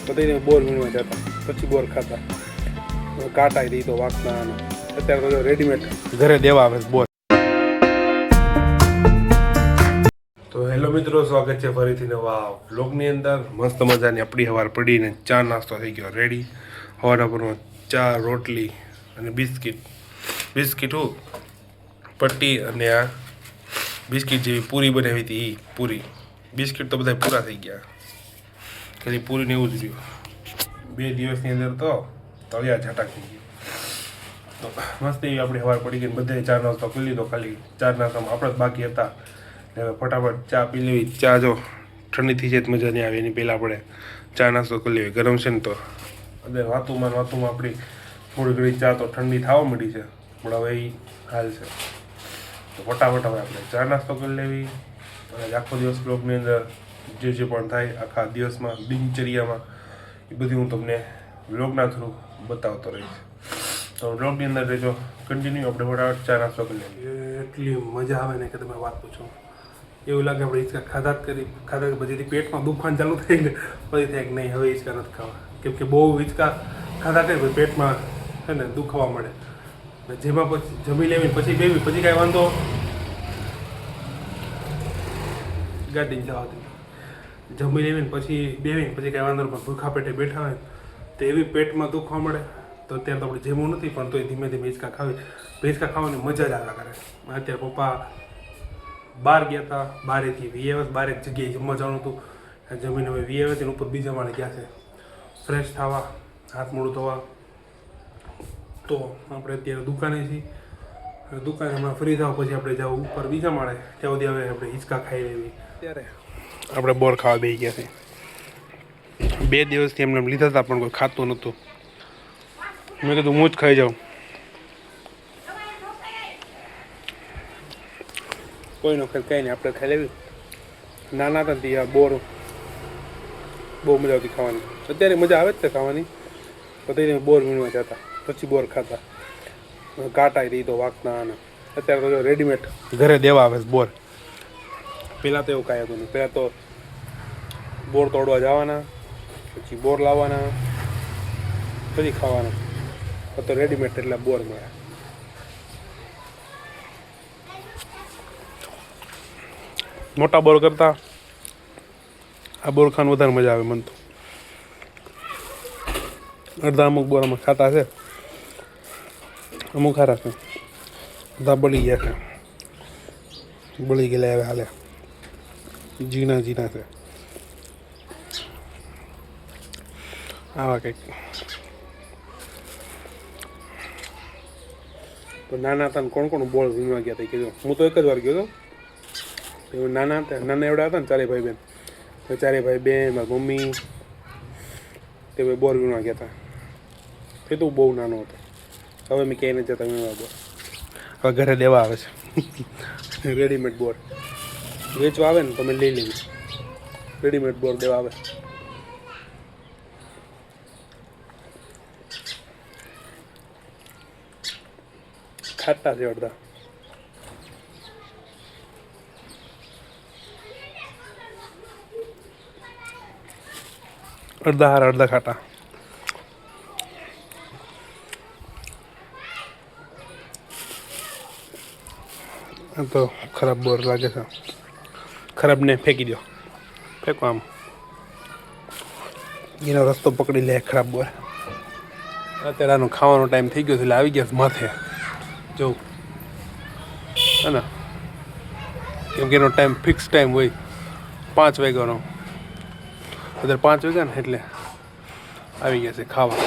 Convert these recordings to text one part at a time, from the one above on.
બધાને બોર વીણવા જતા, પછી બોર ખાતા, કાંટા દઈ તો વાંકના. અત્યારે તો રેડીમેડ ઘરે દેવા આવે બોર. તો હેલો મિત્રો, સ્વાગત છે ફરીથી નવા વ્લોગની અંદર. મસ્ત મજાની આપણી સવાર પડીને ચા નાસ્તો થઈ ગયો રેડી. સવારના પરમાં ચા, રોટલી અને બિસ્કિટ હું પટ્ટી અને આ બિસ્કિટ જેવી પૂરી બનાવી હતી. એ પૂરી બિસ્કિટ તો બધા પૂરા થઈ ગયા, ખાલી પૂરીને એવું જ રહ્યું. 2 દિવસની અંદર તો તળિયા ઝાટા થઈ ગયું. તો મસ્ત એવી આપણી સવાર પડી ગઈ, બધે ચા નાસ્તો કરી લીધો. ખાલી ચા નાસ્તામાં આપણે જ બાકી હતા. હવે ફટાફટ ચા પી લેવી. ચા જો ઠંડી થઈ જાય તો મજા નહીં આવે, એની પહેલાં આપણે ચા નાસ્તો કરી લેવી. ગરમ છે ને તો અત્યારે વાતુમાં આપણી થોડી ઘણી ચા તો ઠંડી થવા માંડી છે, પણ હવે એ હાલ છે. તો ફટાફટ હવે આપણે ચા નાસ્તો કરી લેવી. અને આખો દિવસ બ્લોગની અંદર જે પણ થાય આખા દિવસમાં દિનચર્યામાં એ બધી હું તમને બ્લોગના થ્રુ બતાવતો રહીશ. તો બ્લોગની અંદર રહેજો કન્ટિન્યુ. આપણે ફટાફટ ચા નાસ્તો કરી લઈએ. એટલી મજા આવે ને કે તમે વાત પૂછો. એવું લાગે આપણે હિંચકા ખાધા પછીથી પેટમાં દુખવાનું ચાલુ થઈ ને પછી થાય કે નહીં હવે હિંચકા નથી ખાવા. કેમ કે બહુ હિંચકા ખાધા કરી પેટમાં છે ને દુખવા મળે. જેમાં પછી જમી લેવી પછી બેવી પછી કાંઈ વાંધો ગાડી જવાથી જમી લેવીને પછી બેવીને પછી કાંઈ વાંધો પણ ભૂખા પેટે બેઠા હોય તો એવી પેટમાં દુખવા મળે. તો અત્યારે તો આપણે જેમું નથી, પણ તોય ધીમે ધીમે હિંચકા ખાવાની મજા જ આવ્યા કરે. અત્યારે પપ્પા બહાર ગયા હતા, બહારેથી વીએવસ બાર એક જગ્યાએ જમવા જવાનું હતું. જમીન હવે વીએવસ એની ઉપર બીજા માળે ગયા છે ફ્રેશ થવા, હાથ મોઢું ધોવા. તો આપણે અત્યારે દુકાને છીએ. દુકાને હમણાં ફ્રી થાવ પછી આપણે જાવ ઉપર બીજા માળે, ત્યાં સુધી હવે આપણે હિંચકા ખાઈ લેવી. ત્યારે આપણે બોર ખાવા બેસી ગયા છે. 2 દિવસથી એમને લીધા હતા પણ કોઈ ખાતું નહોતું. મેં કીધું હું જ ખાઈ જાઉં. કોઈ નો કંઈ નહીં, આપણે ખાઈ લેવી. નાના હતા ત્યાં બોર બહુ મજા આવતી ખાવાની. અત્યારે મજા આવે જ તે ખાવાની. પછી બોર વીણવા જતા, પછી બોર ખાતા, કાંટા દઈ તો વાંકના. અને અત્યારે તો રેડીમેડ ઘરે દેવા આવે બોર. પહેલાં તો એવું કાંઈ હતું નહીં. પહેલાં તો બોર તોડવા જવાના, પછી બોર લાવવાના, પછી ખાવાના. તો રેડીમેડ એટલે બોર મળે. મોટા બોર કરતા આ બોર ખાવાનું વધારે મજા આવે મને તો. અડધા અમુક બોરમાં ખાતા છે, અમુક ખારા છે, બધા બળી ગયા છે. બળી ગયેલા હવે હાલે ઝીણા છે. આવા કંઈક. તો નાના હતા ને કોણ બોર વીણવા ગયા હતા કીધું. હું તો એક જ વાર ગયો હતો. નાના એવડા હતા ને 4 ભાઈ બહેન. તો 4 ભાઈ બહેન, મારી મમ્મી તે બોર વીણવા ગયા હતા. એ તો બહુ નાનો હતો. હવે મેં ક્યાંય નથી જતા વીણવા બોર. હવે ઘરે દેવા આવે છે રેડીમેડ બોર. વેચવા આવે ને તમે લઈ લેવી. રેડીમેડ બોર દેવા આવે. ખાટા છે અડધા. અડધા ખાટા. આ તો ખરાબ બોર લાગે છે. ખરાબ ને ફેંકી દો, ફેંકો આમ. એનો રસ્તો પકડી લે ખરાબ બોર. અત્યારે આનો ખાવાનો ટાઈમ થઈ ગયો છે એટલે આવી ગયા માથે જવું હે ને. કેમ કે એનો ટાઈમ ફિક્સ ટાઈમ હોય 5 વાગ્યાનો. અત્યારે 5 વાગ્યા ને એટલે આવી ગયા છે ખાવા.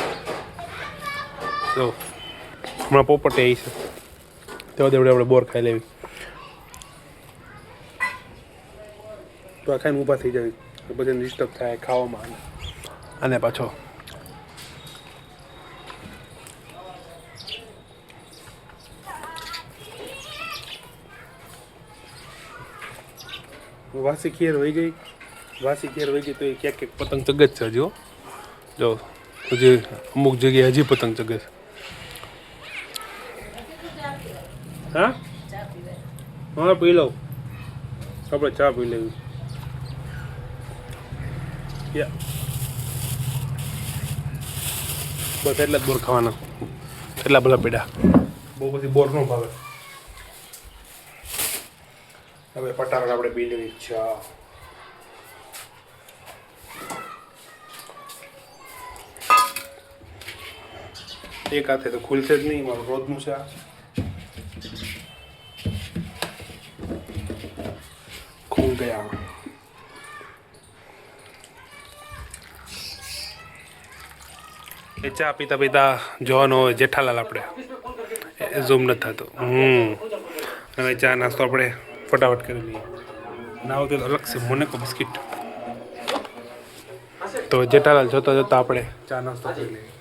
તો હમણાં પોપટે આવી છે, તેવા દેવડે આપણે બોર ખાઈ લેવી. તો આ ખાઈને ઊભા થઈ જાય બધાને ડિસ્ટર્બ થાય ખાવામાં. અને પાછો વાસી ખેર વહી ગઈ તો એ ક્યાંક પતંગ ચગે છે હજી. જો હજી અમુક જગ્યાએ હજી પતંગ ચગે છે. હા પી લઉં, આપણે ચા પી લેવી. બસ એટલા જ બોર ખાવાના, એટલા ભલા પેડા, બહુ બધી બોર ન ભાવે. હવે પટારા આપણે પી લેવી ચા. એક હાથે તો ખુલશે જ નહીં, મારું રોજનું છે. ખુલ ગયા. એ ચા પીતા પીતા જોવાનો હોય જેઠાલાલ આપણે ઝૂમ નથી થતો. હવે ચા નાસ્તો આપણે ફટાફટ કરી લઈએ. ના હોય તો અલગ છે મોનેકો બિસ્કિટ. તો જેઠાલાલ જોતા જોતા આપણે ચા નાસ્તો કરી લઈએ.